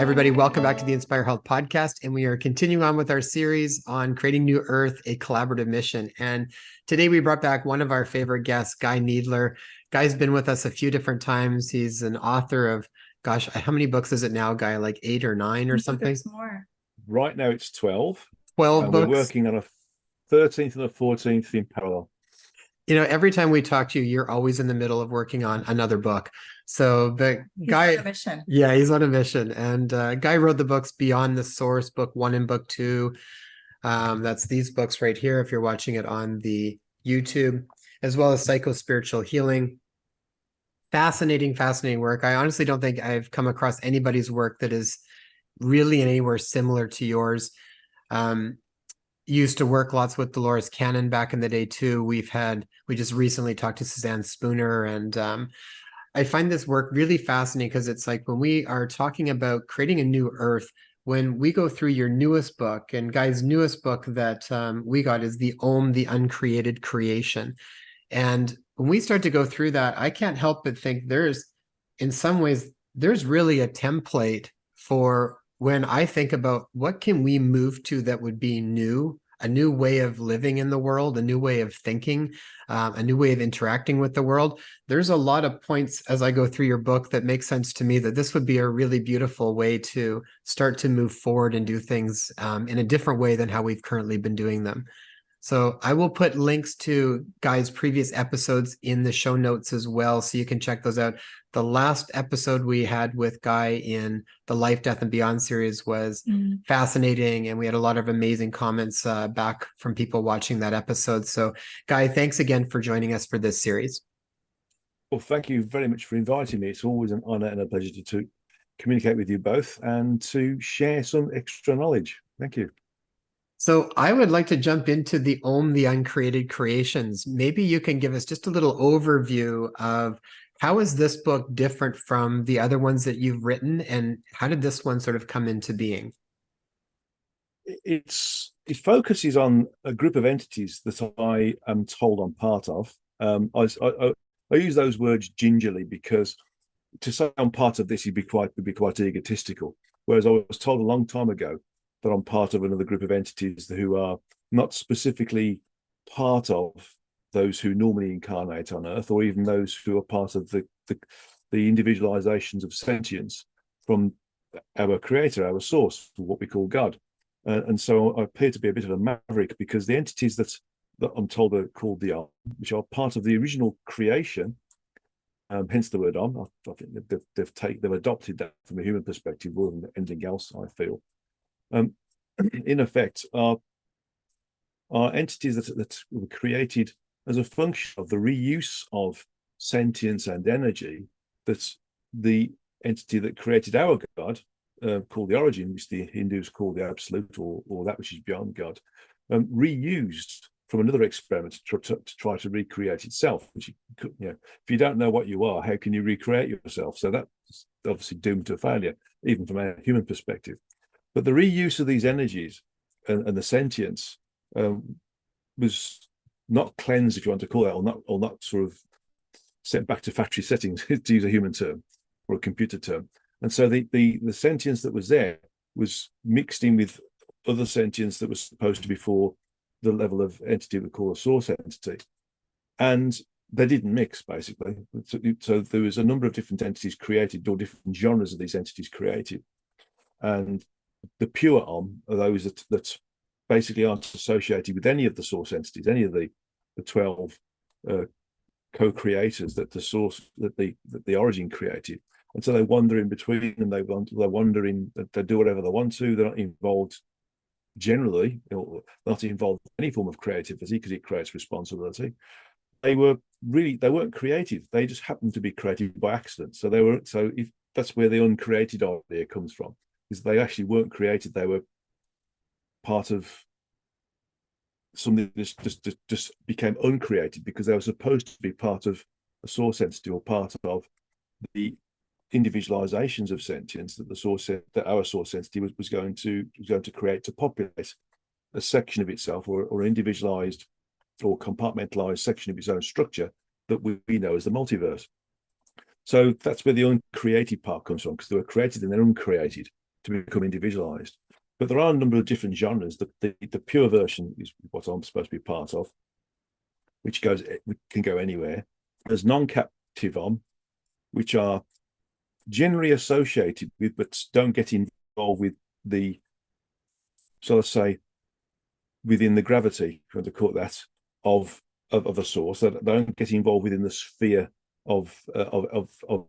everybody. Welcome back to the Inspire Health Podcast. And we are continuing on with our series on creating New Earth, a collaborative mission. And today we brought back one of our favorite guests, Guy Needler. Guy's been with us a few different times. He's an author of, gosh, how many books is it now, Guy? Like 8 or 9 or something? There's more. Right now it's 12. 12 and books. We're working on a 13th and a 14th in parallel. You know, every time we talk to you, you're always in the middle of working on another book. So the He's Guy, on a mission. yeah, he's on a mission. And Guy wrote the books Beyond the Source, book 1 and book 2. That's these books right here, if you're watching it on the YouTube, as well as Psycho-Spiritual Healing. Fascinating, fascinating work. I honestly don't think I've come across anybody's work that is really anywhere similar to yours. Used to work lots with Dolores Cannon back in the day too. We just recently talked to Suzanne Spooner, and I find this work really fascinating because it's like when we are talking about creating a new earth, when we go through your newest book, and Guy's newest book that we got is the the Uncreated Creation. And when we start to go through that, I can't help but think in some ways, there's really a template for when I think about what can we move to that would be new, a new way of living in the world, a new way of thinking, a new way of interacting with the world. There's a lot of points as I go through your book that make sense to me that this would be a really beautiful way to start to move forward and do things in a different way than how we've currently been doing them. So I will put links to Guy's previous episodes in the show notes as well, so you can check those out. The last episode we had with Guy in the Life, Death, and Beyond series was fascinating, and we had a lot of amazing comments back from people watching that episode. So Guy, thanks again for joining us for this series. Well, thank you very much for inviting me. It's always an honor and a pleasure to communicate with you both and to share some extra knowledge. Thank you. So I would like to jump into the Uncreated Creations. Maybe you can give us just a little overview of how is this book different from the other ones that you've written, and how did this one sort of come into being? It focuses on a group of entities that I am told I'm part of. I use those words gingerly because to say I'm part of this would be quite egotistical. Whereas I was told a long time ago that I'm part of another group of entities who are not specifically part of those who normally incarnate on Earth, or even those who are part of the individualizations of sentience from our creator, our source, what we call God. And so I appear to be a bit of a maverick because the entities that I'm told are called the Om, which are part of the original creation, hence the word Om. I think they've adopted that from a human perspective more than anything else, I feel. In effect, are entities that were created as a function of the reuse of sentience and energy that the entity that created our God, called the origin, which the Hindus call the absolute, or that which is beyond God, reused from another experiment to try to recreate itself. Which if you don't know what you are, how can you recreate yourself? So that's obviously doomed to failure, even from a human perspective. But the reuse of these energies and the sentience was not cleansed, if you want to call that, or not sort of sent back to factory settings, to use a human term or a computer term. And so the sentience that was there was mixed in with other sentience that was supposed to be for the level of entity we call a source entity. And they didn't mix, basically. So there was a number of different entities created, or different genres of these entities created. And the pure Om are those that basically aren't associated with any of the source entities, any of the 12 co-creators that the origin created. And so they wander in between, and they wander in, they do whatever they want to. They're not involved generally, not involved in any form of creativity because it creates responsibility. They weren't creative. They just happened to be created by accident. So if that's where the uncreated idea comes from. Is they actually weren't created, they were part of something that just became uncreated because they were supposed to be part of a source entity or part of the individualizations of sentience that our source entity was going to create to populate a section of itself, or individualized or compartmentalized section of its own structure that we know as the multiverse. So that's where the uncreated part comes from, because they were created and then uncreated. to become individualized. But there are a number of different genres. The pure version is what I'm supposed to be part of, which can go anywhere. There's non-captive on, which are generally associated with, but don't get involved with the, so let's say, within the gravity, if you want to call it that, of a source. They don't get involved within the sphere of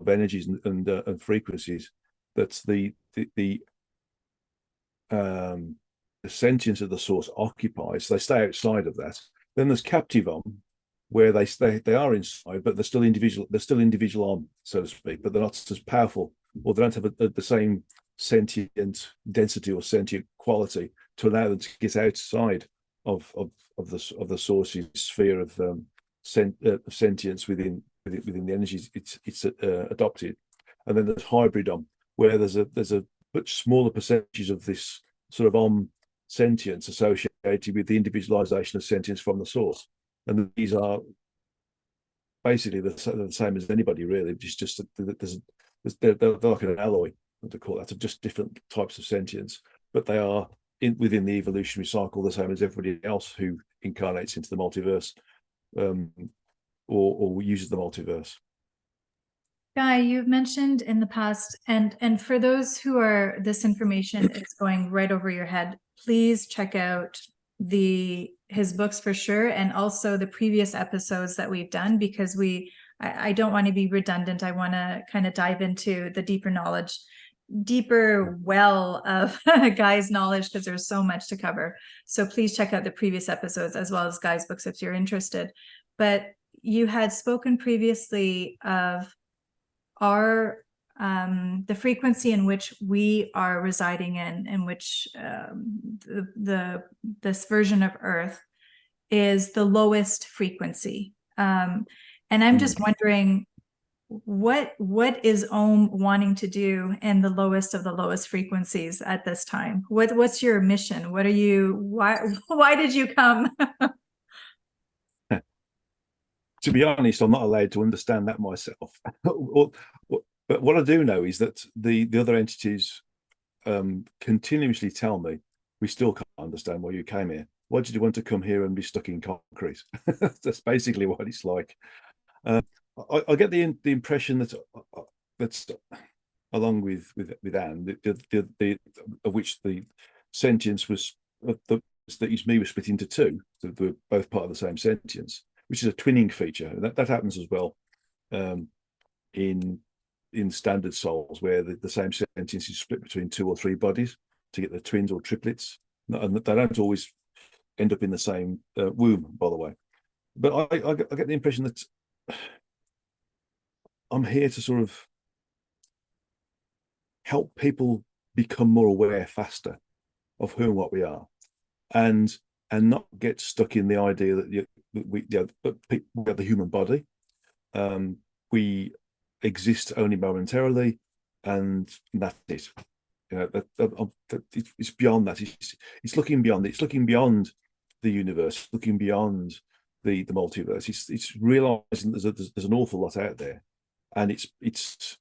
energies and frequencies that the sentience of the source occupies. They stay outside of that. Then there's captive on, where they are inside, but they're still individual. They're still individual on, so to speak, but they're not as powerful, or they don't have the same sentient density or sentient quality to allow them to get outside of the source's sphere of sentience within the energies it's adopted. And then there's hybrid on, where there's a much smaller percentages of this sort of sentience associated with the individualization of sentience from the source. And these are basically the same as anybody, really. It's just they're like an alloy, what to call that, of just different types of sentience, but they are within the evolutionary cycle the same as everybody else who incarnates into the multiverse, or uses the multiverse. Guy, you've mentioned in the past, and for those who are, this information is going right over your head, please check out his books for sure, and also the previous episodes that we've done, because I don't want to be redundant. I want to kind of dive into the deeper well of Guy's knowledge, because there's so much to cover. So please check out the previous episodes as well as Guy's books if you're interested. But you had spoken previously of the frequency in which we are residing in which this version of Earth is the lowest frequency. And I'm just wondering, what is Om wanting to do in the lowest of the lowest frequencies at this time? What's your mission? Why did you come? To be honest, I'm not allowed to understand that myself. But what I do know is that the other entities continuously tell me, we still can't understand why you came here. Why did you want to come here and be stuck in concrete? That's basically what it's like. I get the impression that's along with Anne, of which the sentience was that each me was split into two, so they were both part of the same sentience, which is a twinning feature. That happens as well in standard souls, where the same sentience is split between 2 or 3 bodies to get the twins or triplets, and they don't always end up in the same womb, by the way. But I get the impression that I'm here to sort of help people become more aware faster of who and what we are, and not get stuck in the idea that we have the human body. We exist only momentarily, and that's it. It's beyond that. It's looking beyond it. It's looking beyond the universe, looking beyond the multiverse. It's realizing there's an awful lot out there, and it's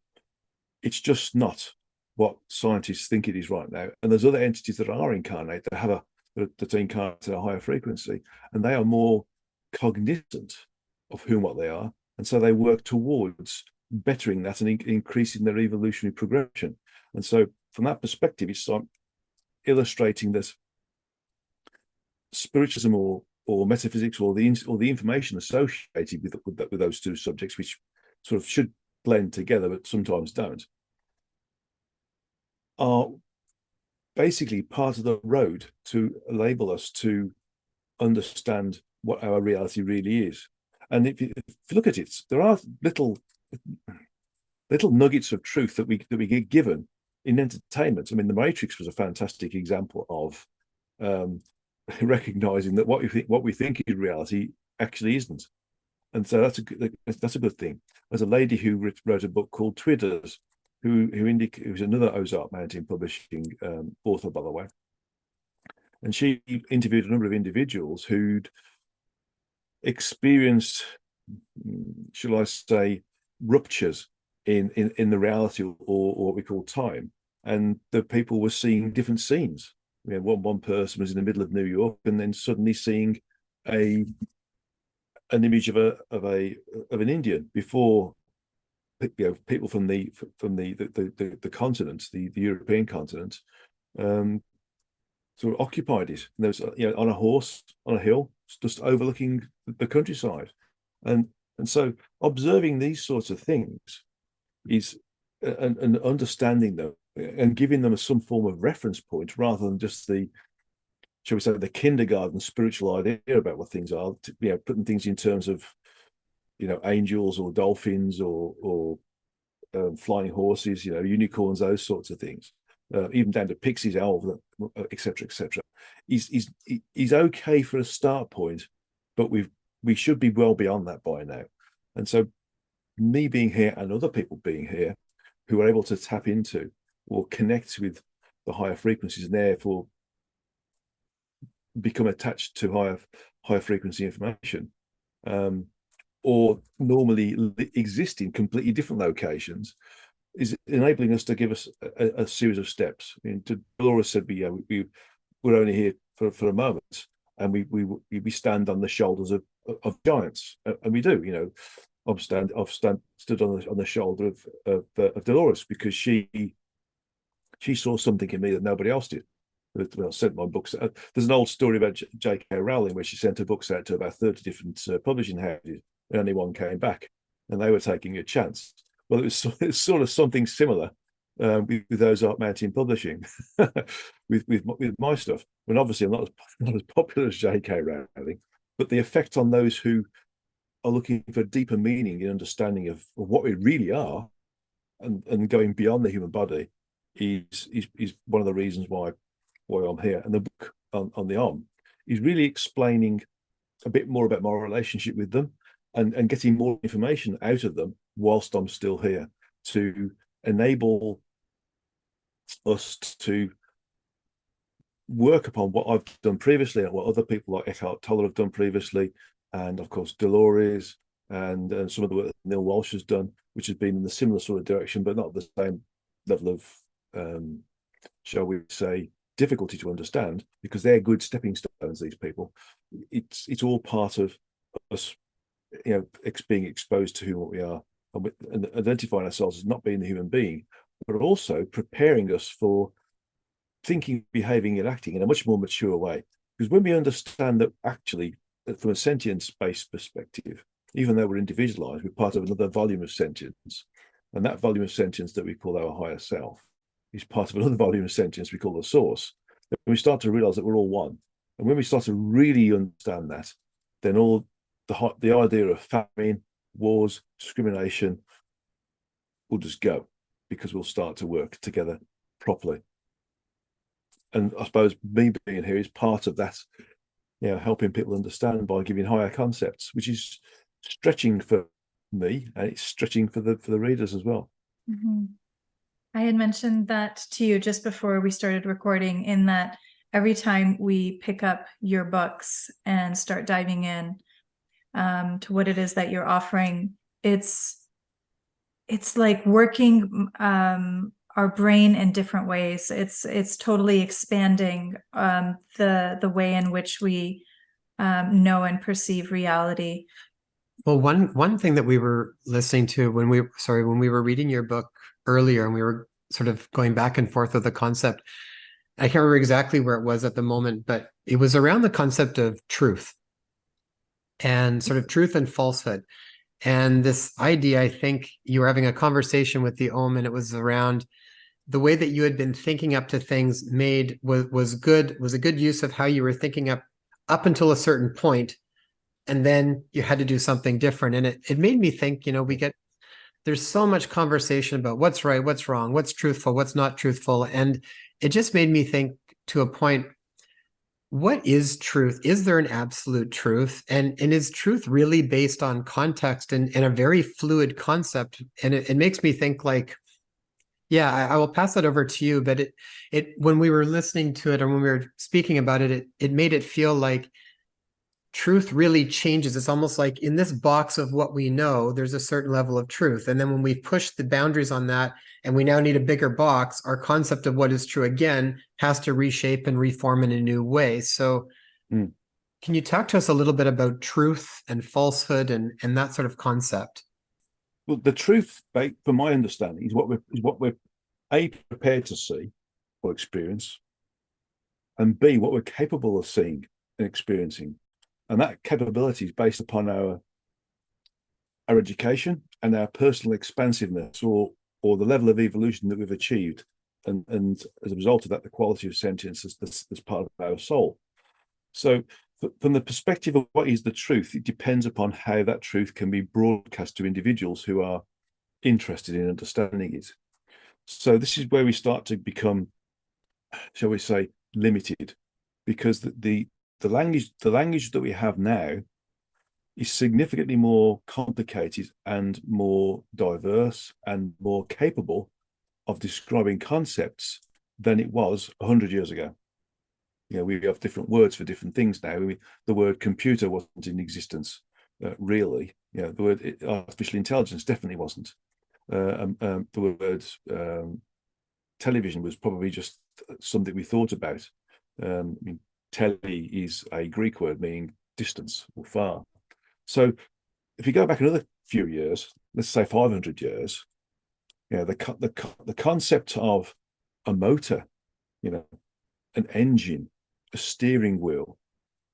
just not what scientists think it is right now. And there's other entities that are incarnate, that incarnate at a higher frequency, and they are more cognizant of who and what they are, and so they work towards bettering that and increasing their evolutionary progression. And so from that perspective, it's like illustrating that spiritualism or metaphysics or the information associated with those two subjects, which sort of should blend together but sometimes don't, are basically part of the road to enable us to understand what our reality really is. And if you look at it, there are little nuggets of truth that we get given in entertainment. I mean, The Matrix was a fantastic example of recognizing that what we think is reality actually isn't. And so that's a good thing. There's a lady who wrote a book called Twidders, who's another Ozark Mountain Publishing author, by the way. And she interviewed a number of individuals who'd experienced, shall I say, ruptures in the reality or what we call time, and the people were seeing different scenes. You know, one person was in the middle of New York, and then suddenly seeing an image of an Indian before, you know, people from the continent, the European continent, sort of occupied it. And there was, you know, on a horse on a hill, just overlooking the countryside, and so observing these sorts of things is and understanding them and giving them some form of reference point rather than just the, shall we say, the kindergarten spiritual idea about what things are. You know, putting things in terms of, you know, angels or dolphins or flying horses, you know, unicorns, those sorts of things, even down to pixies, elves, etc., etc. He's okay for a start point, but we should be well beyond that by now. And so, me being here and other people being here, who are able to tap into or connect with the higher frequencies, and therefore become attached to higher frequency information, or normally exist in completely different locations, is enabling us to give us a series of steps. I mean, Dolores said we're only here for a moment, and we stand on the shoulders of giants, and we do. You know, I've stood on the shoulder of Dolores because she saw something in me that nobody else did. Well, sent my books. There's an old story about J.K. Rowling where she sent her books out to about 30 different publishing houses, and only one came back, and they were taking a chance. Well, it's sort of something similar with those Art Mountain Publishing, with my stuff. And obviously, I'm not as popular as J.K. Rowling, but the effect on those who are looking for deeper meaning and understanding of what we really are, and going beyond the human body, is one of the reasons why I'm here. And the book on the Om is really explaining a bit more about my relationship with them, and getting more information out of them whilst I'm still here, to enable us to work upon what I've done previously and what other people like Eckhart Tolle have done previously, and of course Dolores and some of the work that Neil Walsh has done, which has been in the similar sort of direction, but not the same level of, shall we say, difficulty to understand, because they're good stepping stones, these people. It's all part of us, you know, being exposed to who what we are, and identifying ourselves as not being the human being, but also preparing us for thinking, behaving, and acting in a much more mature way. Because when we understand that actually, from a sentience-based perspective, even though we're individualized, we're part of another volume of sentience, and that volume of sentience that we call our higher self is part of another volume of sentience we call the source. Then we start to realize that we're all one, and when we start to really understand that, then all the idea of famine, wars, discrimination will just go, because we'll start to work together properly. And I suppose me being here is part of that, you know, helping people understand by giving higher concepts, which is stretching for me, and it's stretching for the readers as well. Mm-hmm. I had mentioned that to you just before we started recording, in that every time we pick up your books and start diving in to what it is that you're offering, it's like working our brain in different ways. It's totally expanding the way in which we know and perceive reality. Well, one thing that we were listening to when we were reading your book earlier, and we were sort of going back and forth with the concept, I can't remember exactly where it was at the moment, but it was around the concept of truth, and sort of truth and falsehood. And this idea, I think you were having a conversation with the Om, and it was around the way that you had been thinking up to things was a good use of how you were thinking up until a certain point, and then you had to do something different. And it made me think, you know, there's so much conversation about what's right, what's wrong, what's truthful, what's not truthful. And it just made me think to a point, what is truth? Is there an absolute truth? And is truth really based on context and a very fluid concept? And it makes me think, like, yeah, I will pass that over to you. But it when we were listening to it, or when we were speaking about it, it made it feel like truth really changes. It's almost like in this box of what we know, there's a certain level of truth. And then when we push the boundaries on that and we now need a bigger box, our concept of what is true again has to reshape and reform in a new way. So can you talk to us a little bit about truth and falsehood and that sort of concept? Well, the truth, from my understanding, is what we're A, prepared to see or experience, and B, what we're capable of seeing and experiencing. And that capability is based upon our education and our personal expansiveness, or the level of evolution that we've achieved. And as a result of that, the quality of sentience as part of our soul. So from the perspective of what is the truth, it depends upon how that truth can be broadcast to individuals who are interested in understanding it. So this is where we start to become, shall we say, limited, because the language that we have now is significantly more complicated and more diverse and more capable of describing concepts than it was 100 years ago. You know, we have different words for different things now. The word computer wasn't in existence, really. You know, the word artificial intelligence definitely wasn't. The word television was probably just something we thought about. I mean, tele is a Greek word meaning distance or far. So if you go back another few years, let's say 500 years, you know, the concept of a motor, you know, an engine, a steering wheel,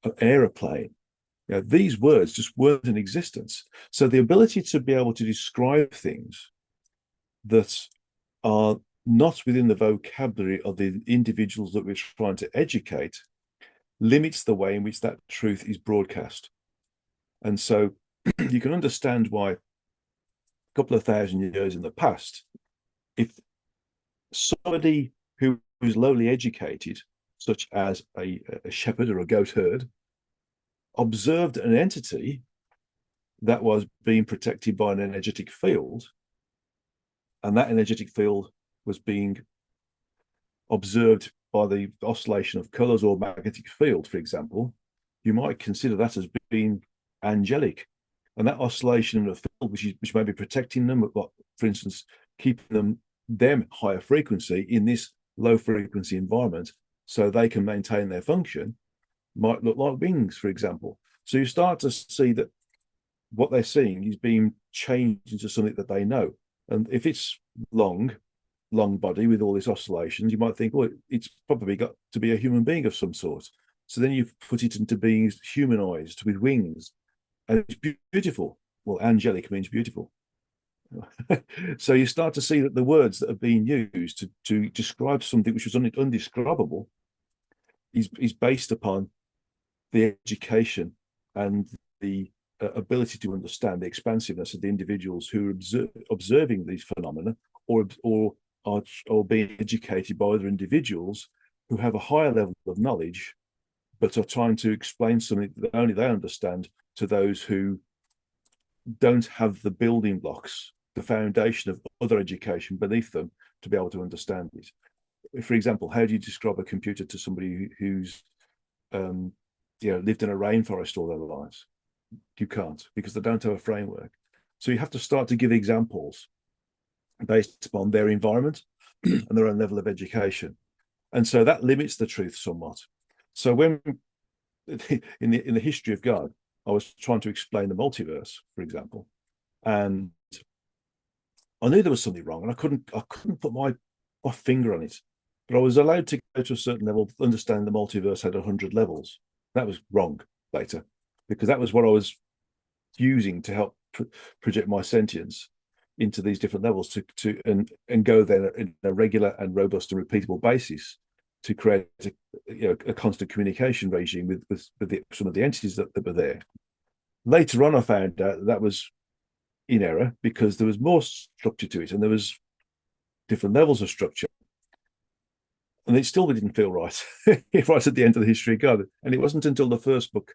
an aeroplane, you know, these words just weren't in existence. So the ability to be able to describe things that are not within the vocabulary of the individuals that we're trying to educate limits the way in which that truth is broadcast. And so you can understand why a couple of thousand years in the past, if somebody who was lowly educated, such as a shepherd or a goat herd, observed an entity that was being protected by an energetic field, and that energetic field was being observed by the oscillation of colors or magnetic field, for example, you might consider that as being angelic. And that oscillation of the field, which may be protecting them, for instance, keeping them higher frequency in this low frequency environment so they can maintain their function, might look like wings, for example. So you start to see that what they're seeing is being changed into something that they know. And if it's long body with all these oscillations, you might think, well, it's probably got to be a human being of some sort. So then you put it into being humanized with wings, and it's beautiful. Well, angelic means beautiful. So you start to see that the words that are being used to describe something which was undescribable is based upon the education and the ability to understand the expansiveness of the individuals who are observing these phenomena, or being educated by other individuals who have a higher level of knowledge, but are trying to explain something that only they understand to those who don't have the building blocks, the foundation of other education beneath them to be able to understand it. For example, how do you describe a computer to somebody who's lived in a rainforest all their lives? You can't, because they don't have a framework. So you have to start to give examples based upon their environment and their own level of education. And so that limits the truth somewhat. So when in the history of God, I was trying to explain the multiverse, for example, and I knew there was something wrong, and I couldn't put my finger on it, but I was allowed to go to a certain level, understand the multiverse had 100 levels. That was wrong later, because that was what I was using to help project my sentience into these different levels and go there in a regular and robust and repeatable basis to create a constant communication regime with some of the entities that were there. Later on, I found out that was in error, because there was more structure to it, and there was different levels of structure, and it still didn't feel right right at the end of the history of God. And it wasn't until the first book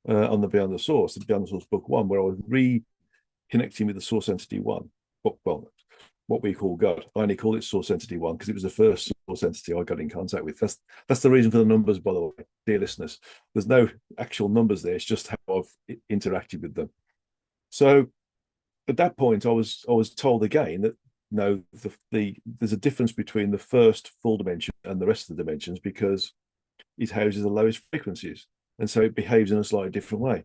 on the Beyond the Source book 1, where I was reconnecting with the source entity 1. Well, what we call God. I only call it source entity one because it was the first source entity I got in contact with. That's the reason for the numbers, by the way, dear listeners. There's no actual numbers there. It's just how I've interacted with them. So at that point, I was told again that no, there's a difference between the first full dimension and the rest of the dimensions because it houses the lowest frequencies, and so it behaves in a slightly different way.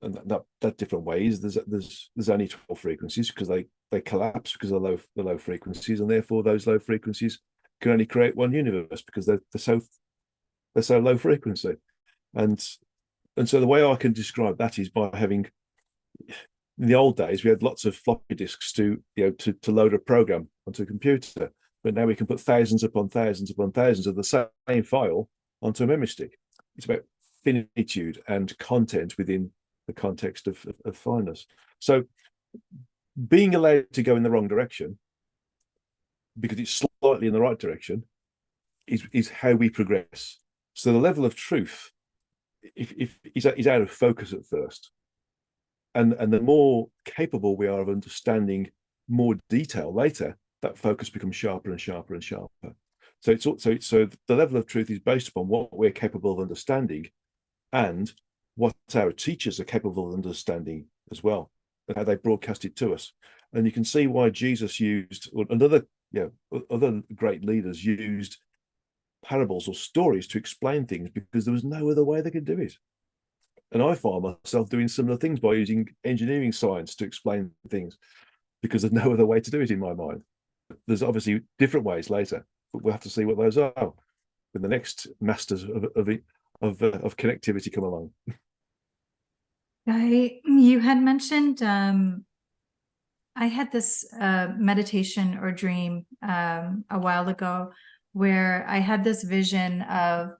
And that different ways, there's only 12 frequencies because they collapse because of the low frequencies, and therefore those low frequencies can only create one universe because they're so low frequency. And so the way I can describe that is by having, in the old days, we had lots of floppy disks to load a program onto a computer, but now we can put thousands upon thousands upon thousands of the same file onto a memory stick. It's about finitude and content within the context of fineness. So being allowed to go in the wrong direction because it's slightly in the right direction is how we progress. So the level of truth is out of focus at first. And the more capable we are of understanding more detail later, that focus becomes sharper and sharper and sharper. So the level of truth is based upon what we're capable of understanding and what our teachers are capable of understanding as well, and how they broadcast it to us. And you can see why Jesus used, or other great leaders used parables or stories to explain things because there was no other way they could do it. And I find myself doing similar things by using engineering science to explain things because there's no other way to do it in my mind. There's obviously different ways later, but we'll have to see what those are when the next masters of connectivity come along. You had mentioned I had this meditation or dream a while ago where I had this vision of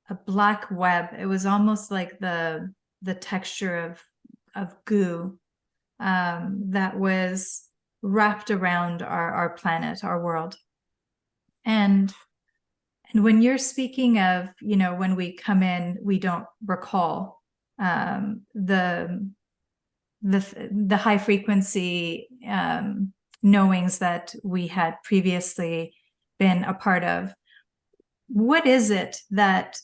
a black web. It was almost like the texture of goo that was wrapped around our planet, our world. And when you're speaking of, when we come in, we don't recall the high frequency knowings that we had previously been a part of. What is it that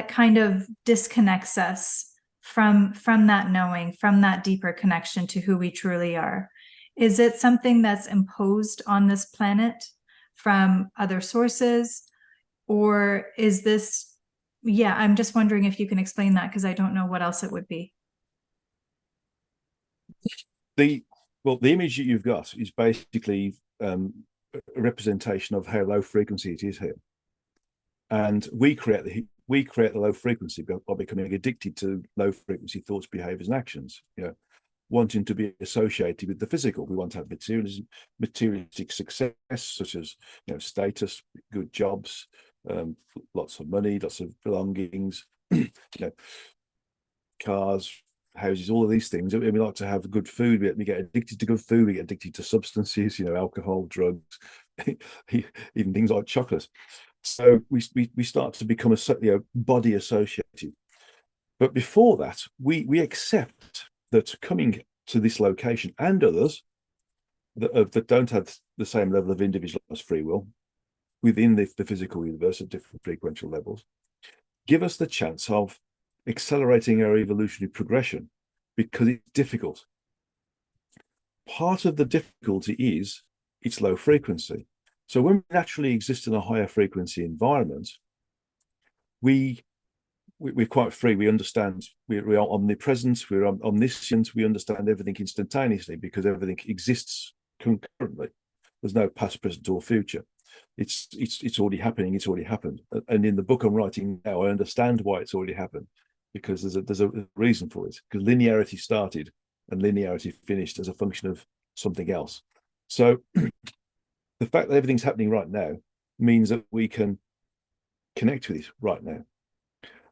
kind of disconnects us from that knowing, from that deeper connection to who we truly are? Is it something that's imposed on this planet from other sources, or is this, I'm just wondering if you can explain that, because I don't know what else it would be. The image that you've got is basically a representation of how low frequency it is here, and we create the low frequency by becoming addicted to low frequency thoughts, behaviors, and actions. Wanting to be associated with the physical. We want to have materialistic success, such as status, good jobs, lots of money, lots of belongings, cars, houses, all of these things. We like to have good food. We get addicted to good food. We get addicted to substances, alcohol, drugs, even things like chocolate. So we start to become a body associated. But before that, we accept that coming to this location and others that don't have the same level of individualized free will within the physical universe at different frequential levels give us the chance of accelerating our evolutionary progression because it's difficult. Part of the difficulty is its low frequency. So when we naturally exist in a higher frequency environment, we're quite free. We understand. We are omnipresent. We're omniscient. We understand everything instantaneously because everything exists concurrently. There's no past, present, or future. It's already happening. It's already happened. And in the book I'm writing now, I understand why it's already happened because there's a reason for it. Because linearity started and linearity finished as a function of something else. So the fact that everything's happening right now means that we can connect with it right now.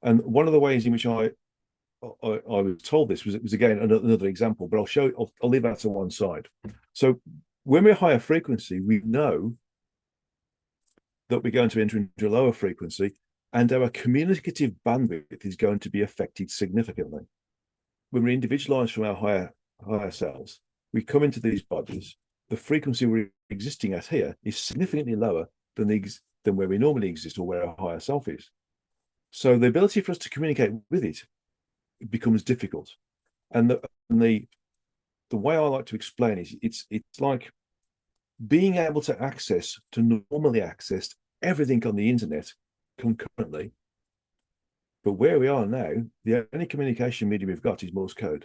And one of the ways in which I was told this was again another example, but I'll leave that to one side. So when we're higher frequency, we know that we're going to enter into a lower frequency, and our communicative bandwidth is going to be affected significantly. When we're individualized from our higher selves, we come into these bodies, the frequency we're existing at here is significantly lower than where we normally exist or where our higher self is. So the ability for us to communicate with it becomes difficult. And the way I like to explain it, it's like being able to normally access everything on the internet concurrently. But where we are now, the only communication medium we've got is Morse code.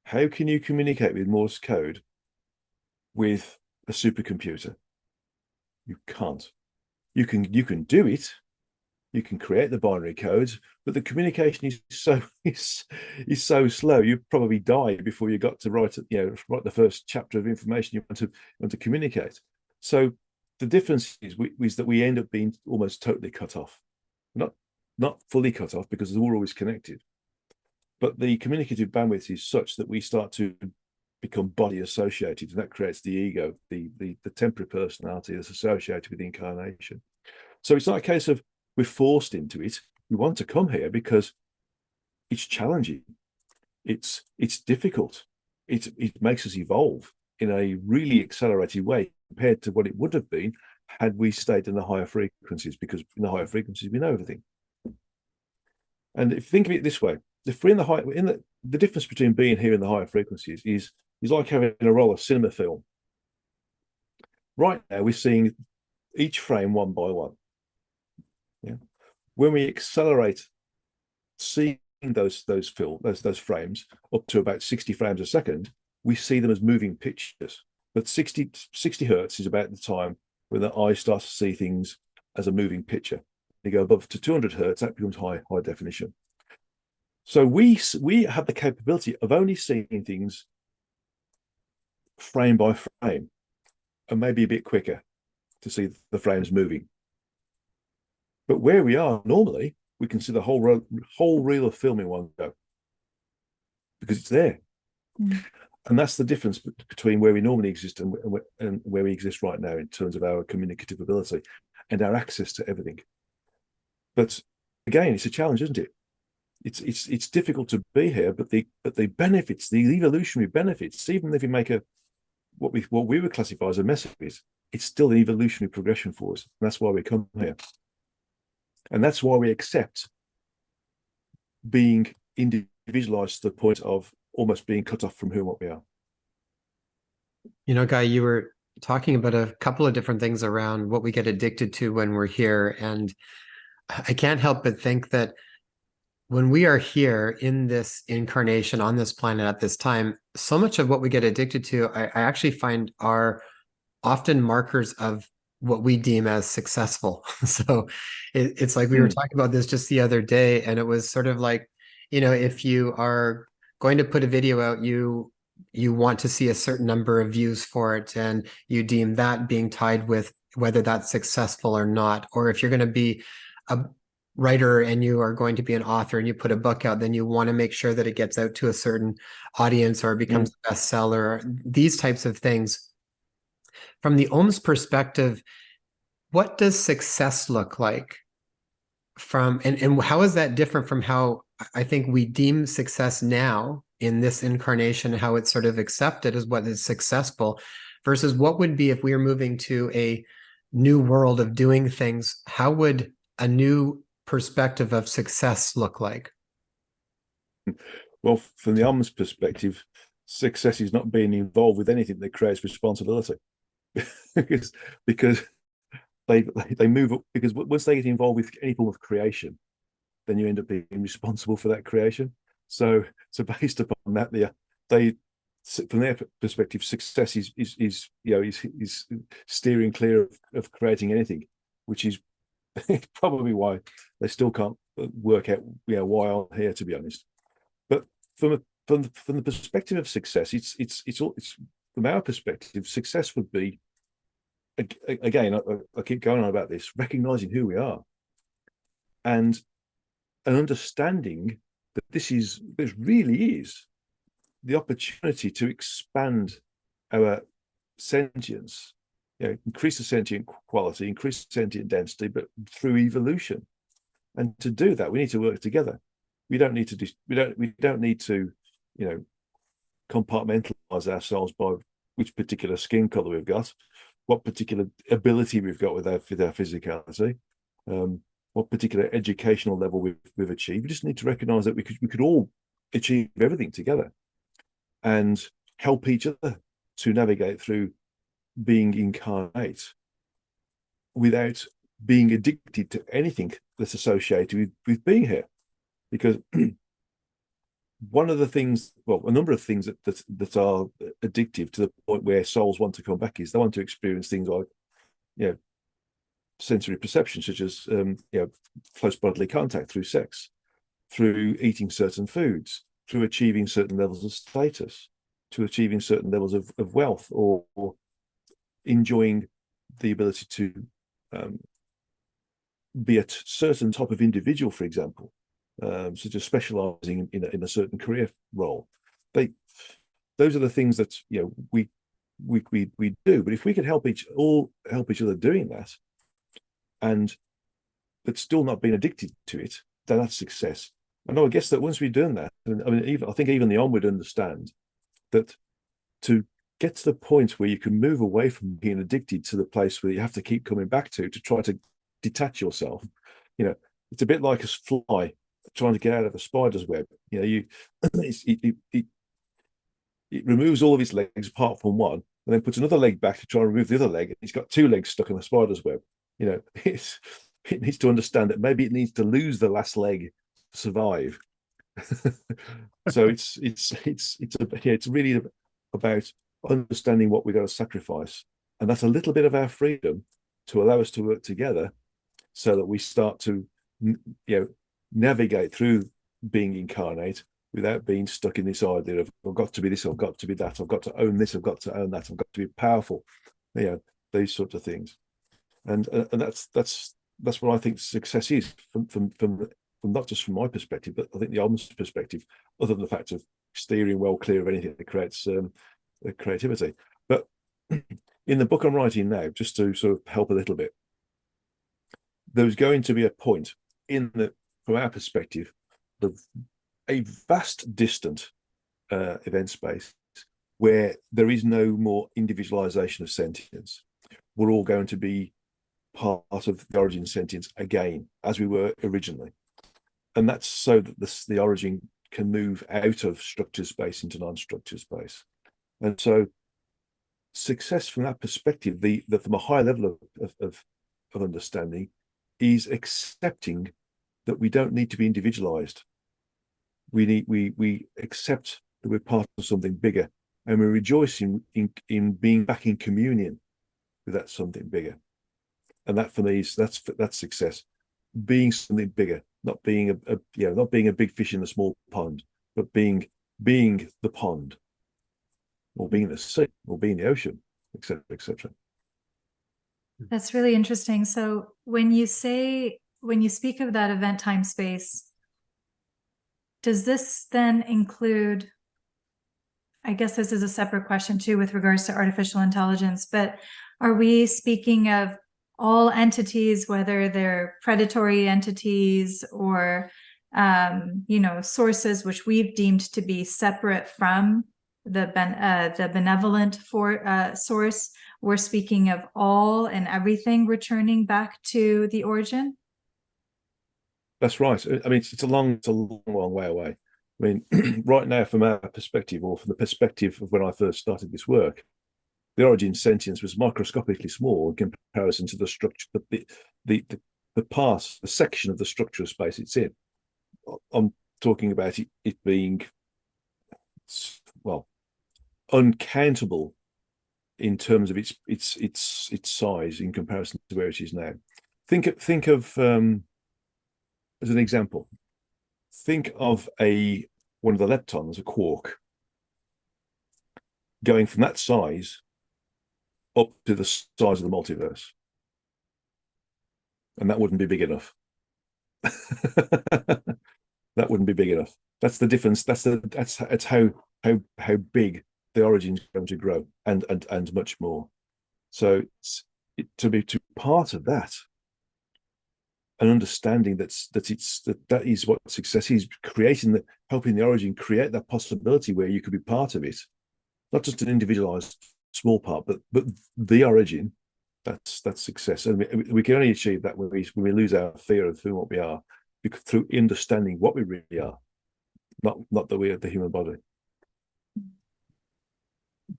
How can you communicate with Morse code with a supercomputer? You can't. You can do it. You can create the binary codes, but the communication is so slow. You probably die before you got to write the first chapter of information you want to communicate. So the difference is that we end up being almost totally cut off, not fully cut off because we're always connected, but the communicative bandwidth is such that we start to become body associated, and that creates the ego, the temporary personality that's associated with incarnation. So it's not a case of we're forced into it. We want to come here because it's challenging. It's difficult. It makes us evolve in a really accelerated way compared to what it would have been had we stayed in the higher frequencies, because in the higher frequencies we know everything. And if you think of it this way, if we're the difference between being here in the higher frequencies is like having a roll of cinema film. Right now we're seeing each frame one by one. Yeah. When we accelerate seeing those frames up to about 60 frames a second, we see them as moving pictures. But 60 hertz is about the time when the eye starts to see things as a moving picture. You go above to 200 hertz, that becomes high definition. So we have the capability of only seeing things frame by frame, and maybe a bit quicker to see the frames moving. But where we are normally, we can see the whole reel of film in one go because it's there. Mm. And that's the difference between where we normally exist and where we exist right now in terms of our communicative ability and our access to everything. But again, it's a challenge, isn't it? It's difficult to be here, but the benefits, the evolutionary benefits, even if you make what we would classify as a mess of it, it's still an evolutionary progression for us. And that's why we come here. And that's why we accept being individualized to the point of almost being cut off from who and what we are. You know, Guy, you were talking about a couple of different things around what we get addicted to when we're here. And I can't help but think that when we are here in this incarnation on this planet at this time, so much of what we get addicted to, I actually find are often markers of what we deem as successful. So it's like we were talking about this just the other day, and it was sort of like, if you are going to put a video out, you want to see a certain number of views for it, and you deem that being tied with whether that's successful or not. Or if you're going to be a writer and you are going to be an author and you put a book out, then you want to make sure that it gets out to a certain audience or it becomes a bestseller, these types of things. From the Ohm's perspective, what does success look like and how is that different from how I think we deem success now in this incarnation, how it's sort of accepted as what is successful versus what would be if we were moving to a new world of doing things? How would a new perspective of success look like? Well, from the Ohm's perspective, success is not being involved with anything that creates responsibility. because they move up, because once they get involved with any form of creation, then you end up being responsible for that creation. So based upon that, they from their perspective, success is steering clear of creating anything, which is probably why they still can't work out why I'm here, to be honest. But from the perspective of success, it's from our perspective, success would be, again, I keep going on about this, recognizing who we are and an understanding that this really is the opportunity to expand our sentience, increase the sentient quality, increase the sentient density, but through evolution. And to do that, we need to work together. We don't need to compartmentalize ourselves by which particular skin color we've got, what particular ability we've got with our physicality, what particular educational level we've achieved. We just need to recognize that we could all achieve everything together and help each other to navigate through being incarnate without being addicted to anything that's associated with being here. Because one of the things, well, a number of things that are addictive to the point where souls want to come back is they want to experience things like, sensory perception, such as close bodily contact through sex, through eating certain foods, through achieving certain levels of status, to achieving certain levels of wealth, or enjoying the ability to be a certain type of individual, for example, such as specializing in a certain career role. Those are the things that we do. But if we could help each other doing that, and but still not being addicted to it, then that's success. And I guess that once we've done that, I think even the onward understand that to get to the point where you can move away from being addicted to the place where you have to keep coming back to try to detach yourself. It's a bit like a fly trying to get out of a spider's web. It removes all of its legs apart from one, and then puts another leg back to try and remove the other leg. It's got two legs stuck in the spider's web. It needs to understand that maybe it needs to lose the last leg to survive. So it's really about understanding what we've got to sacrifice, and that's a little bit of our freedom to allow us to work together, so that we start to navigate through being incarnate without being stuck in this idea of I've got to be this, I've got to be that, I've got to own this, I've got to own that, I've got to be powerful, these sorts of things. And that's what I think success is from not just from my perspective, but I think the Om's perspective, other than the fact of steering well clear of anything that creates creativity. But in the book I'm writing now, just to sort of help a little bit, there's going to be a point from our perspective, a vast distant event space where there is no more individualization of sentience. We're all going to be part of the origin sentience again, as we were originally. And that's so that the origin can move out of structured space into non-structured space. And so success from that perspective, from a high level of understanding, is accepting that we don't need to be individualized. We accept that we're part of something bigger, and we rejoice in being back in communion with that something bigger. And that for me that's success. Being something bigger, not being a big fish in a small pond, but being the pond, or being the sea, or being the ocean, etc., etc. That's really interesting. So when you speak of that event time space, does this then include, I guess this is a separate question too with regards to artificial intelligence, but are we speaking of all entities, whether they're predatory entities or sources which we've deemed to be separate from the benevolent source? We're speaking of all and everything returning back to the origin? That's right. I mean, it's a long way away. I mean, right now, from our perspective, or from the perspective of when I first started this work, the origin sentience was microscopically small in comparison to the structure, the part, the section of the structure of space it's in. I'm talking about it being, well, uncountable in terms of its size in comparison to where it is now. Think of as an example, think of one of the leptons, a quark, going from that size up to the size of the multiverse, and that wouldn't be big enough. That wouldn't be big enough. That's the difference. That's how big the origin is going to grow, and much more. So to be part of that, an understanding that is what success is, helping the origin create that possibility where you could be part of it, not just an individualized small part, but the origin, that's success. And we can only achieve that when we lose our fear of who what we are, through understanding what we really are, not that we are the human body.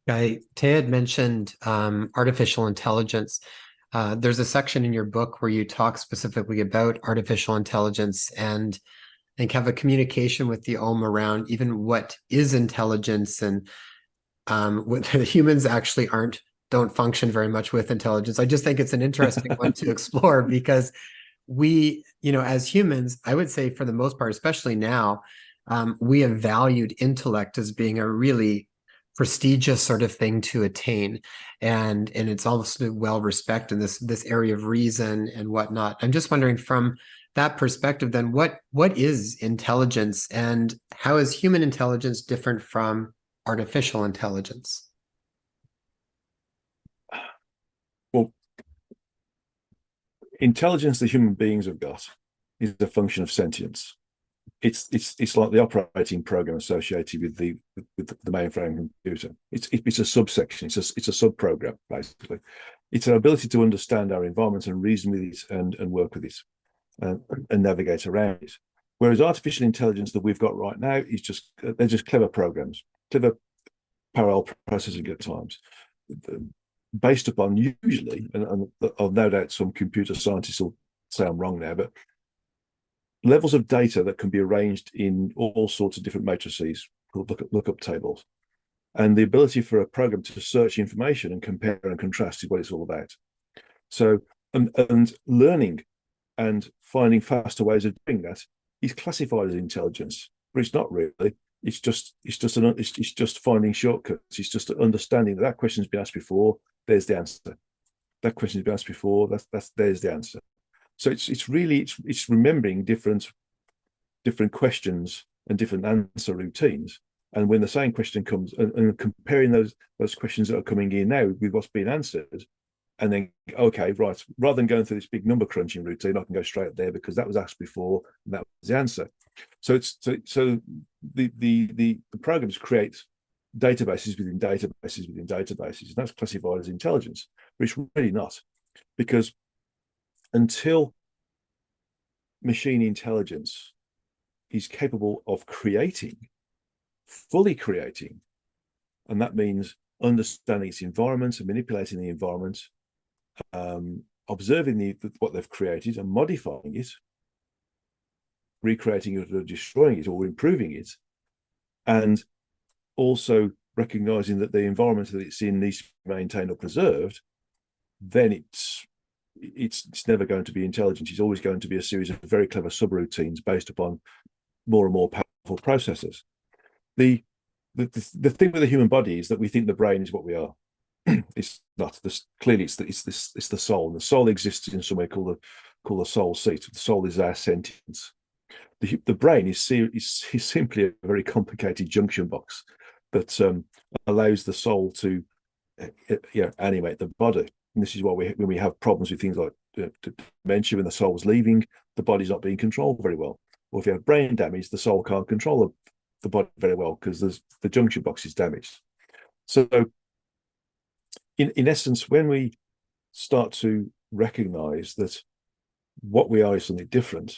Tay had mentioned artificial intelligence. There's a section in your book where you talk specifically about artificial intelligence and have a communication with the Om around even what is intelligence, and what humans actually don't function very much with intelligence. I just think it's an interesting one to explore, because we, as humans, I would say for the most part, especially now, we have valued intellect as being a really prestigious sort of thing to attain, and it's also well respected in this area of reason and whatnot. I'm just wondering, from that perspective, then what is intelligence, and how is human intelligence different from artificial intelligence? Well, intelligence that human beings have got is a function of sentience. It's like the operating program associated with the mainframe computer. It's a subsection. It's a sub program, basically. It's our ability to understand our environment and reason with it and work with it and navigate around it. Whereas artificial intelligence that we've got right now is they're just clever programs, clever parallel processing at times, based upon usually, and I've no doubt some computer scientists will say I'm wrong now, but levels of data that can be arranged in all sorts of different matrices called lookup tables. And the ability for a program to search information and compare and contrast is what it's all about. So, and learning and finding faster ways of doing that is classified as intelligence, but it's not really. It's just finding shortcuts. It's just understanding that question's been asked before. There's the answer. That question's been asked before. There's the answer. So it's remembering different questions and different answer routines. And when the same question comes, and comparing those questions that are coming in now with what's been answered, and then, okay, right, rather than going through this big number crunching routine, I can go straight there because that was asked before and that was the answer. So the programs create databases within databases within databases, and that's classified as intelligence, but it's really not, because until machine intelligence is capable of fully creating, and that means understanding its environment and manipulating the environment, observing what they've created and modifying it, recreating it or destroying it or improving it, and also recognizing that the environment that it's in needs to be maintained or preserved, then it's never going to be intelligent. It's always going to be a series of very clever subroutines based upon more and more powerful processors. The thing with the human body is that we think the brain is what we are. It's not. Clearly, it's the soul. And the soul exists in somewhere called the soul seat. The soul is our sentience. The brain is simply a very complicated junction box that allows the soul to animate the body. And this is why when we have problems with things like dementia, when the soul's leaving, the body's not being controlled very well. Or if you have brain damage, the soul can't control the body very well because the junction box is damaged. So in essence, when we start to recognize that what we are is something different,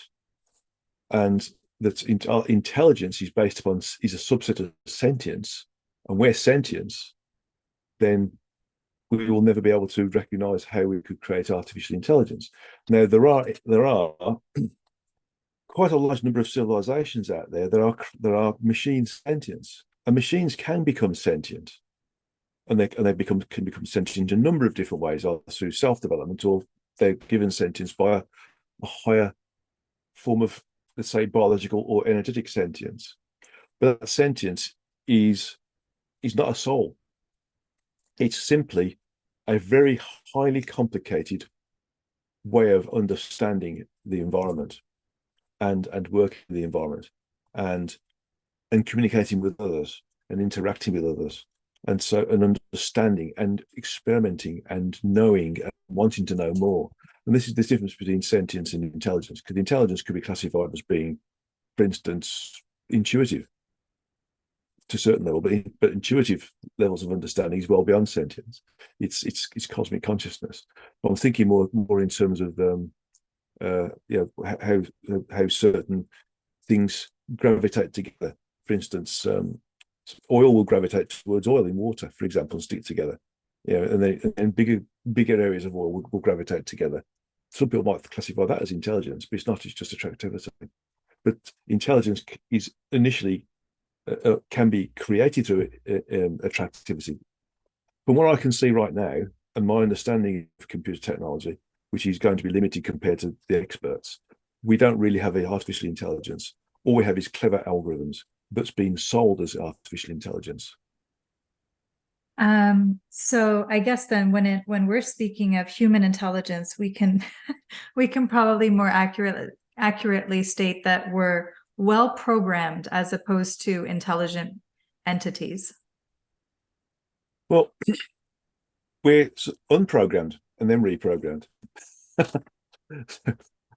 and that our intelligence is a subset of sentience, and we're sentience, then we will never be able to recognize how we could create artificial intelligence. Now, there are quite a large number of civilizations out there that are machine sentience, and machines can become sentient, and they can become sentient in a number of different ways, either through self-development, or they're given sentience by a higher form of, let's say, biological or energetic sentience. But that sentience is not a soul. It's simply a very highly complicated way of understanding the environment and working in the environment and communicating with others and interacting with others, and understanding and experimenting and knowing and wanting to know more. And this is the difference between sentience and intelligence, because intelligence could be classified as being, for instance, intuitive. to a certain level, but intuitive levels of understanding is well beyond sentience. It's cosmic consciousness. I'm thinking more in terms of how certain things gravitate together. For instance, oil will gravitate towards oil in water, for example, and stick together. And bigger areas of oil will gravitate together. Some people might classify that as intelligence, but it's not. It's just attractivity. But intelligence is initially can be created through attractivity. From what I can see right now, and my understanding of computer technology, which is going to be limited compared to the experts, we don't really have a artificial intelligence. All we have is clever algorithms that's being sold as artificial intelligence. So I guess then when we're speaking of human intelligence, we can we can probably more accurately state that we're well programmed as opposed to intelligent entities. Well, we're unprogrammed and then reprogrammed.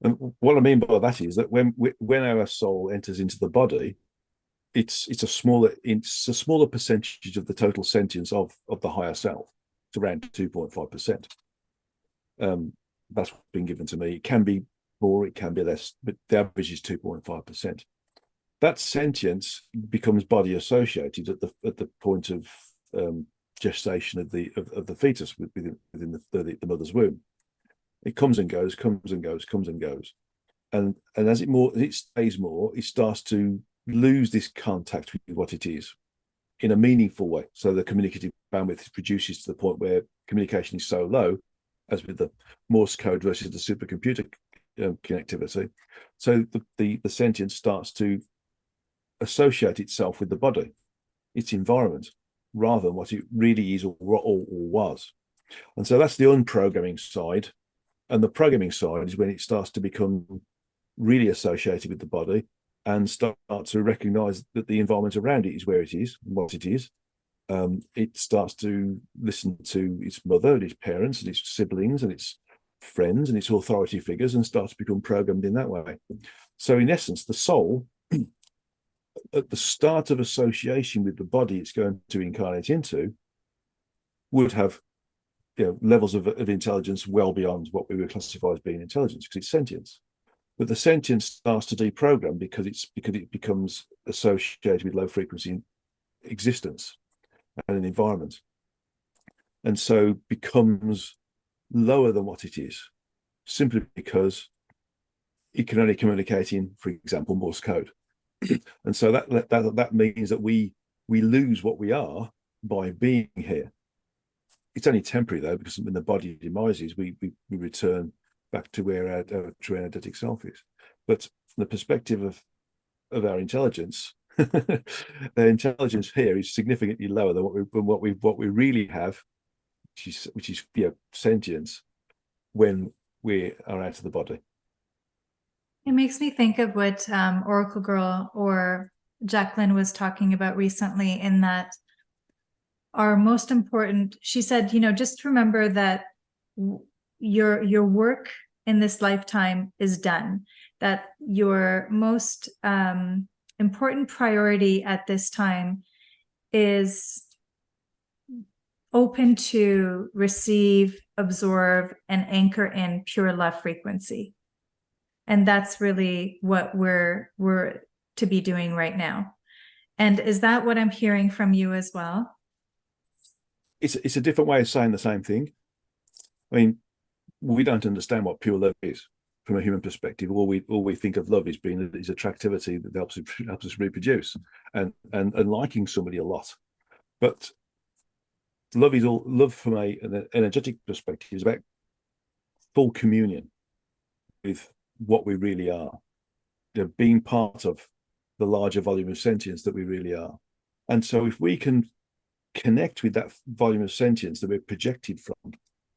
And what I mean by that is that when our soul enters into the body, it's a smaller percentage of the total sentience of the higher self. It's around 2.5%. That's been given to me. It can be more, it can be less, but the average is 2.5%. That sentience becomes body associated at the point of gestation of the fetus within the mother's womb. It comes and goes, comes and goes, comes and goes, and as it stays more, it starts to lose this contact with what it is in a meaningful way. So the communicative bandwidth reduces to the point where communication is so low, as with the Morse code versus the supercomputer connectivity. So the sentience starts to associate itself with the body, its environment, rather than what it really is or was. And so that's the unprogramming side. And the programming side is when it starts to become really associated with the body and start to recognize that the environment around it is where it is, what it is. It starts to listen to its mother and its parents and its siblings and its friends and its authority figures and starts to become programmed in that way. So in essence, the soul, at the start of association with the body it's going to incarnate into, would have levels of intelligence well beyond what we would classify as being intelligence, because it's sentience. But the sentience starts to deprogram because it becomes associated with low frequency existence and an environment, and so becomes lower than what it is, simply because it can only communicate in, for example, Morse code. And so that means that we lose what we are by being here. It's only temporary though, because when the body demises, we return back to where our true energetic self is. But from the perspective of our intelligence, the intelligence here is significantly lower than what we really have, which is sentience, when we are out of the body. It makes me think of what Oracle Girl or Jacqueline was talking about recently, in that our most important, she said, just remember that your work in this lifetime is done, that your most important priority at this time is open to receive, absorb, and anchor in pure love frequency. And that's really what we're to be doing right now. And is that what I'm hearing from you as well? It's a different way of saying the same thing. I mean, we don't understand what pure love is from a human perspective. All we think of love as being is attractivity that helps us reproduce and liking somebody a lot. But love from an energetic perspective is about full communion with what we really are, being part of the larger volume of sentience that we really are. And so if we can connect with that volume of sentience that we're projected from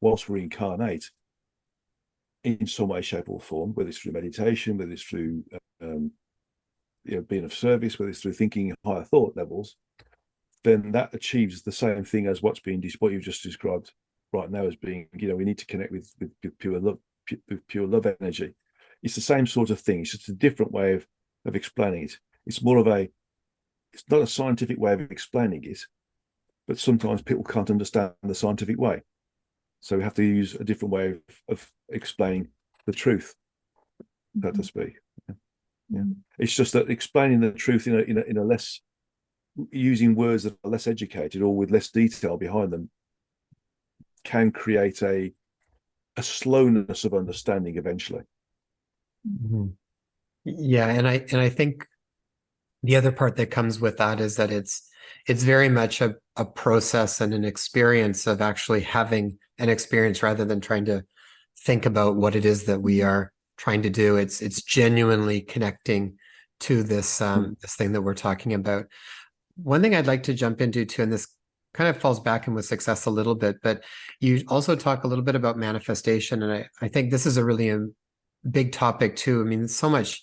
whilst we incarnate in some way, shape or form, whether it's through meditation, whether it's through being of service, whether it's through thinking higher thought levels, then that achieves the same thing as what you've just described right now as being, we need to connect with pure love energy. It's the same sort of thing. It's just a different way of explaining it. It's more of a It's not a scientific way of explaining it, but sometimes people can't understand the scientific way. So we have to use a different way of explaining the truth, so to speak. Yeah. It's just that explaining the truth in a less, using words that are less educated or with less detail behind them, can create a slowness of understanding eventually. Mhm. Yeah, and I think the other part that comes with that is that it's very much a process and an experience of actually having an experience rather than trying to think about what it is that we are trying to do. It's genuinely connecting to this this thing that we're talking about. One thing I'd like to jump into too, and this kind of falls back in with success a little bit, but you also talk a little bit about manifestation, and I think this is a really big topic too. I mean, so much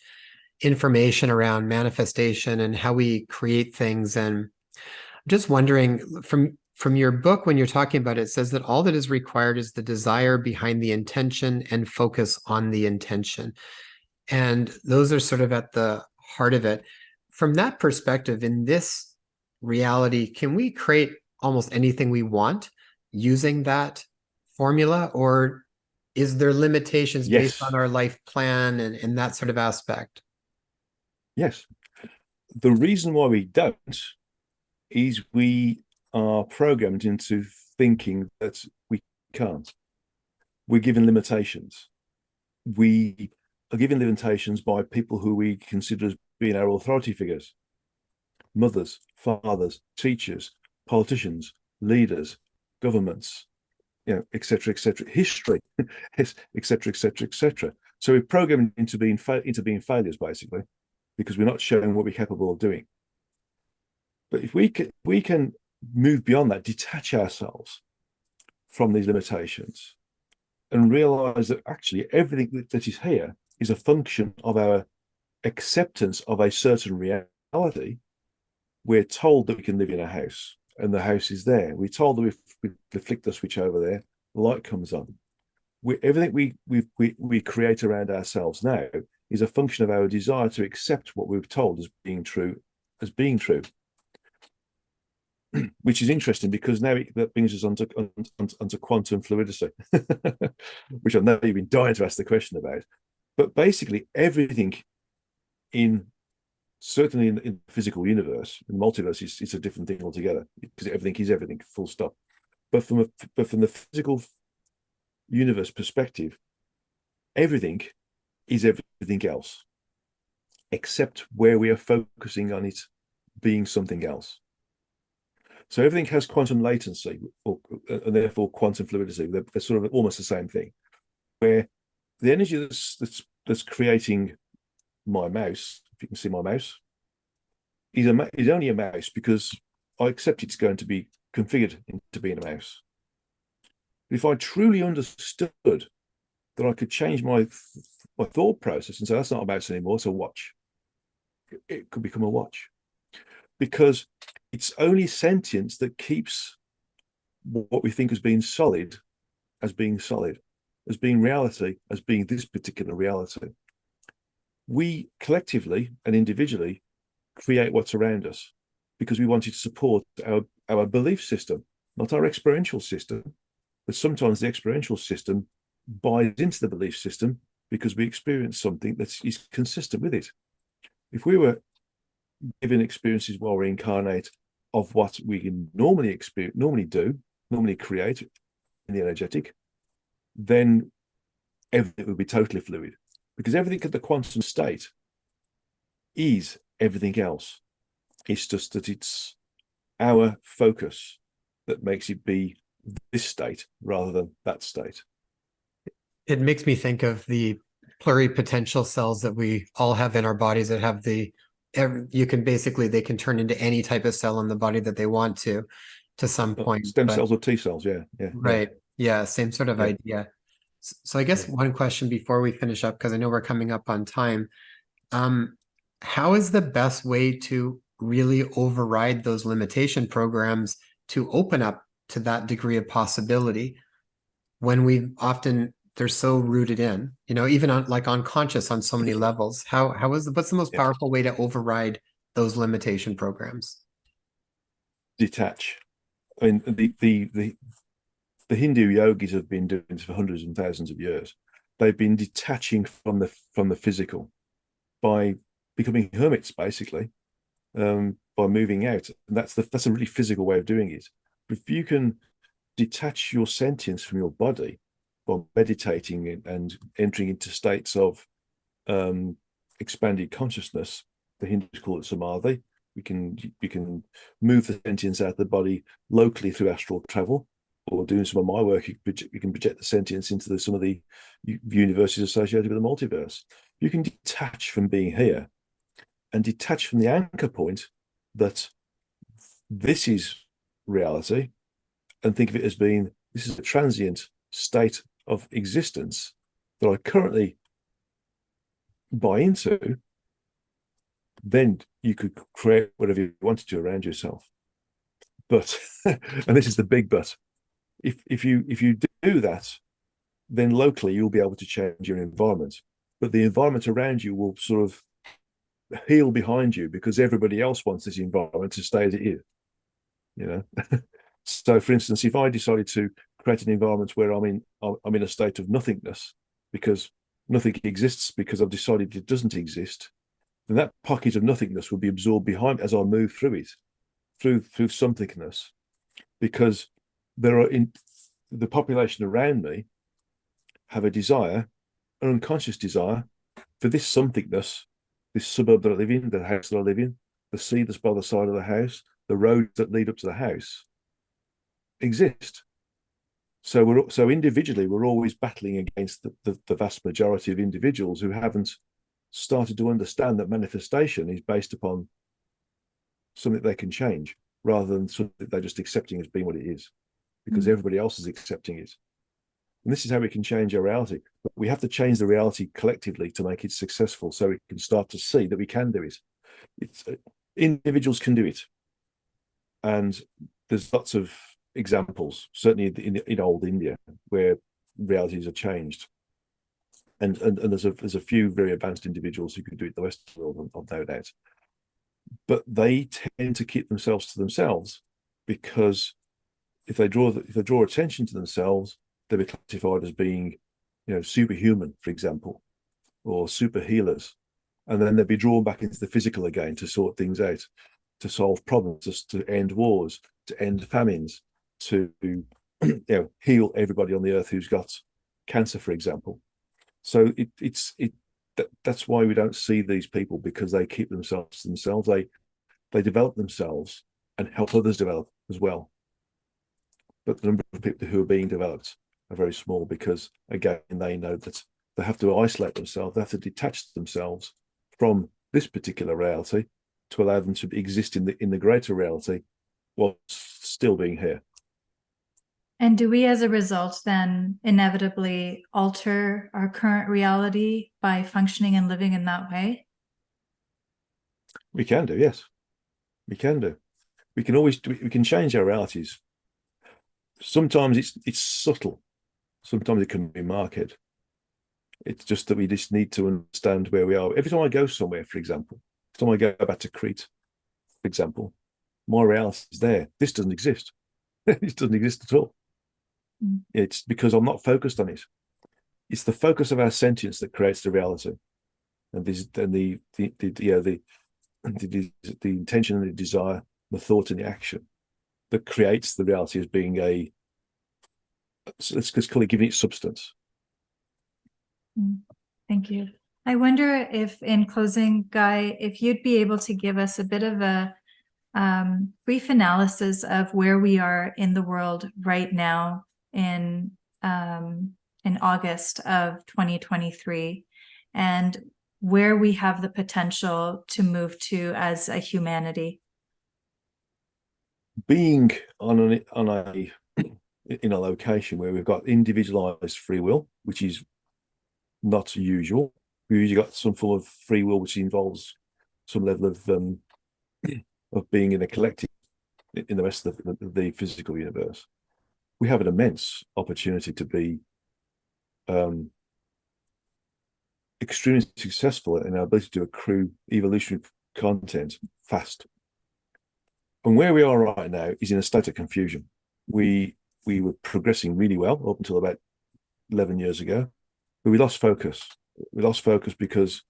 information around manifestation and how we create things. And I'm just wondering from your book, when you're talking about it, it says that all that is required is the desire behind the intention and focus on the intention. And those are sort of at the heart of it. From that perspective, in this reality, can we create almost anything we want using that formula? Or is there limitations based Yes, on our life plan and that sort of aspect? yes. The reason why we don't is we are programmed into thinking that we can't. We're given limitations. We are given limitations by people who we consider as being our authority figures: mothers, fathers, teachers, politicians, leaders, governments, etc., history, etc., etc., etc. So we're programmed into being failures, basically, because we're not showing what we're capable of doing. But if we can move beyond that, detach ourselves from these limitations, and realize that actually everything that is here is a function of our acceptance of a certain reality. We're told that we can live in a house, and the house is there. We're told that we flick the switch over there, the light comes on. Everything we create around ourselves now is a function of our desire to accept what we're told as being true, which is interesting because now that brings us onto quantum fluidity, which I've never been dying to ask the question about. But basically, everything certainly in the physical universe, in the multiverse, it's a different thing altogether, because everything is everything, full stop. But from the physical universe perspective, everything is everything else, except where we are focusing on it being something else. So everything has quantum latency, and therefore quantum fluidity. They're sort of almost the same thing, where the energy that's creating my mouse, if you can see my mouse, is only a mouse because I accept it's going to be configured into being a mouse. But if I truly understood that I could change my thought process and say that's not a mouse anymore, it's a watch, it could become a watch, because it's only sentience that keeps what we think as being solid, as being reality, as being this particular reality. We collectively and individually create what's around us because we want it to support our belief system, not our experiential system. But sometimes the experiential system buys into the belief system because we experience something that is consistent with it. If we were given experiences while we incarnate of what we can normally create in the energetic, then everything would be totally fluid, because everything at the quantum state is everything else. It's just that it's our focus that makes it be this state rather than that state. It makes me think of the pluripotential cells that we all have in our bodies that have they can turn into any type of cell in the body that they want to some point. Stem cells or T cells, yeah. Right. Yeah, same sort of idea. So I guess one question before we finish up, because I know we're coming up on time. How is the best way to really override those limitation programs to open up to that degree of possibility when they're so rooted in, even on like unconscious on so many levels? What's the most powerful way to override those limitation programs? Detach. I mean, the Hindu yogis have been doing this for hundreds and thousands of years. They've been detaching from the physical by becoming hermits, basically, by moving out. And that's a really physical way of doing it. But if you can detach your sentience from your body by meditating and entering into states of expanded consciousness, the Hindus call it samadhi. We can move the sentience out of the body locally through astral travel, or doing some of my work. You can project the sentience into some of the universes associated with the multiverse. You can detach from being here and detach from the anchor point that this is reality, and think of it as being, this is a transient state of existence that I currently buy into. Then you could create whatever you wanted to around yourself. But, and this is the big but, if you do that, then locally you'll be able to change your environment. But the environment around you will sort of heal behind you, because everybody else wants this environment to stay as it is, you know. So for instance, if I decided to create an environment where I'm in a state of nothingness, because nothing exists, because I've decided it doesn't exist, then that pocket of nothingness will be absorbed behind as I move through it, through somethingness, because there are in the population around me have a desire, an unconscious desire, for this somethingness, this suburb that I live in, the house that I live in, the sea that's by the side of the house, the roads that lead up to the house exist. So individually, we're always battling against the vast majority of individuals who haven't started to understand that manifestation is based upon something they can change, rather than something they're just accepting as being what it is, because everybody else is accepting it. And this is how we can change our reality. But we have to change the reality collectively to make it successful, so we can start to see that we can do it. Individuals can do it. And there's lots of examples, certainly in old India, where realities are changed. And there's a few very advanced individuals who could do it in the Western world, I've no doubt. But they tend to keep themselves to themselves, because if they draw attention to themselves, they'll be classified as being, superhuman, for example, or super healers. And then they'll be drawn back into the physical again to sort things out, to solve problems, to end wars, to end famines, to heal everybody on the earth who's got cancer, for example. So that's why we don't see these people, because they keep themselves to themselves. They develop themselves and help others develop as well. But the number of people who are being developed are very small, because again, they know that they have to isolate themselves, they have to detach themselves from this particular reality to allow them to exist in the greater reality while still being here. And do we, as a result, then inevitably alter our current reality by functioning and living in that way? We can do, yes. We can do. We can change our realities. Sometimes it's subtle. Sometimes it can be marked. It's just that we just need to understand where we are. Every time I go somewhere, for example, every time I go back to Crete, for example, my reality is there. This doesn't exist. It doesn't exist at all. It's because I'm not focused on it. It's the focus of our sentience that creates the reality, and the intention and the desire, the thought and the action that creates the reality as being let's call it, giving it substance. Thank you. I wonder if, in closing, Guy, if you'd be able to give us a bit of a brief analysis of where we are in the world right now in August of 2023, and where we have the potential to move to as a humanity. Being in a location where we've got individualized free will, which is not usual. We've usually got some form of free will which involves some level of being in a collective in the rest of the physical universe. We have an immense opportunity to be extremely successful in our ability to accrue evolutionary content fast. And where we are right now is in a state of confusion. We were progressing really well up until about 11 years ago, but we lost focus. We lost focus because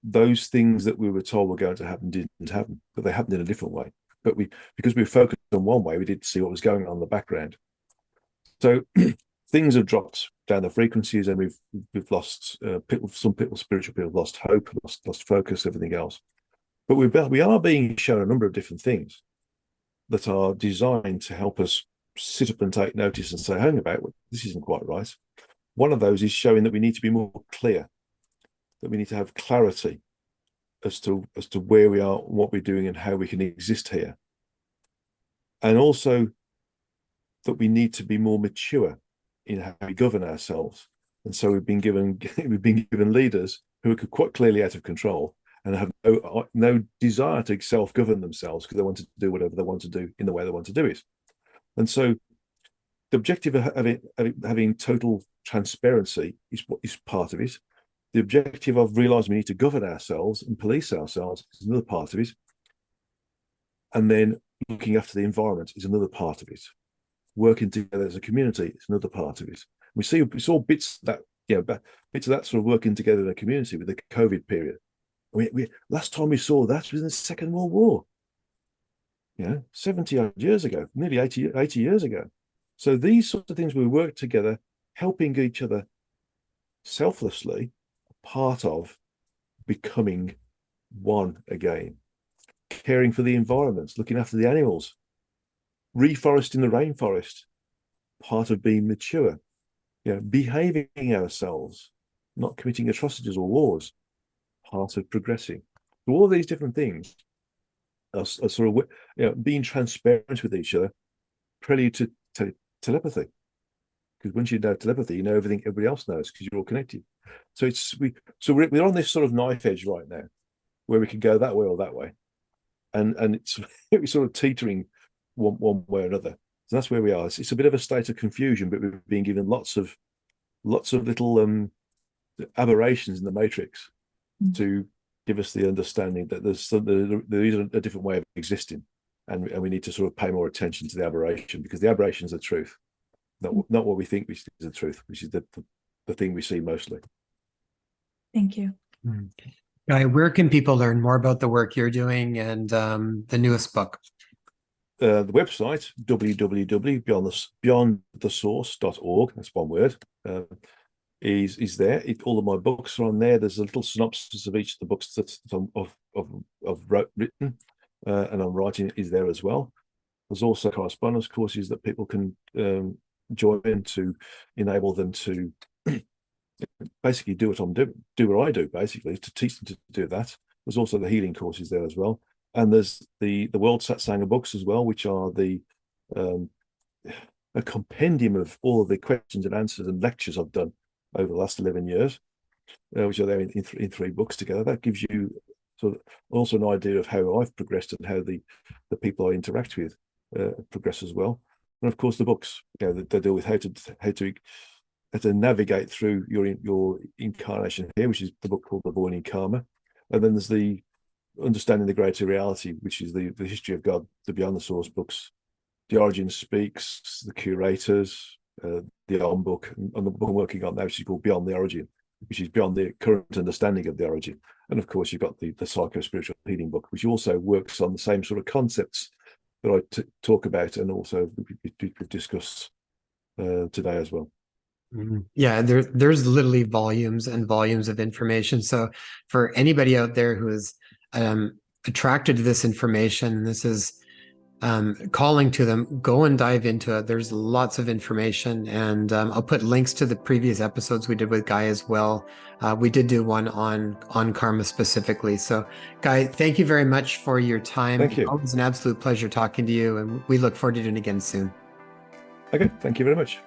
those things that we were told were going to happen didn't happen, but they happened in a different way. But because we were focused on one way, we didn't see what was going on in the background. So things have dropped down the frequencies, and we've lost some people, spiritual people, lost hope, lost focus, everything else. But we are being shown a number of different things that are designed to help us sit up and take notice and say, hang about, this isn't quite right. One of those is showing that we need to be more clear, that we need to have clarity as to where we are, what we're doing, and how we can exist here. And also that we need to be more mature in how we govern ourselves. And so we've been given leaders who are quite clearly out of control and have no desire to self-govern themselves because they want to do whatever they want to do in the way they want to do it. And so the objective of having total transparency is part of it. The objective of realizing we need to govern ourselves and police ourselves is another part of it. And then looking after the environment is another part of it. Working together as a community is another part of it. We saw bits of that sort of working together in a community with the COVID period. Last time we saw that was in the Second World War. 70 odd years ago, nearly 80 years ago. So these sorts of things, we work together, helping each other selflessly, part of becoming one again, caring for the environments, looking after the animals, reforesting the rainforest, part of being mature, behaving ourselves, not committing atrocities or wars, part of progressing. So all these different things are sort of being transparent with each other, prelude to telepathy. Because once you know telepathy, you know everything everybody else knows because you're all connected. So we're on this sort of knife edge right now, where we can go that way or that way, and it's sort of teetering one way or another. So that's where we are. It's a bit of a state of confusion, but we're being given lots of little aberrations in the matrix to give us the understanding that there is a different way of existing, and we need to sort of pay more attention to the aberration, because the aberration is the truth, not what we think is the truth, which is the thing we see mostly. Thank you. Guy, where can people learn more about the work you're doing and the newest book? The website, www.beyondthesource.org, that's one word, is there. All of my books are on there. There's a little synopsis of each of the books that I've written, and I'm writing is there as well. There's also correspondence courses that people can join in to enable them to basically do what I do, basically, to teach them to do that. There's also the healing courses there as well. And there's the World Satsanga books as well, which are a compendium of all of the questions and answers and lectures I've done over the last 11 years, which are there in three books together. That gives you sort of also an idea of how I've progressed and how the people I interact with progress as well. And of course, the books, they deal with how to navigate through your incarnation here, which is the book called Avoiding Karma. And then there's the Understanding the Greater Reality, which is the history of God, the Beyond the Source books, The Origin Speaks, The Curators, the Om book, and the book I'm working on now, which is called Beyond the Origin, which is beyond the current understanding of the origin. And of course, you've got the Psycho-Spiritual Healing book, which also works on the same sort of concepts that I talk about, and also we've discussed today as well. Yeah, there's literally volumes and volumes of information. So for anybody out there who is attracted to this information, this is calling to them, go and dive into it. There's lots of information, and I'll put links to the previous episodes we did with Guy as well. We did do one on karma specifically. So Guy, thank you very much for your time. Thank you. It was an absolute pleasure talking to you, and we look forward to doing it again soon. Okay, thank you very much.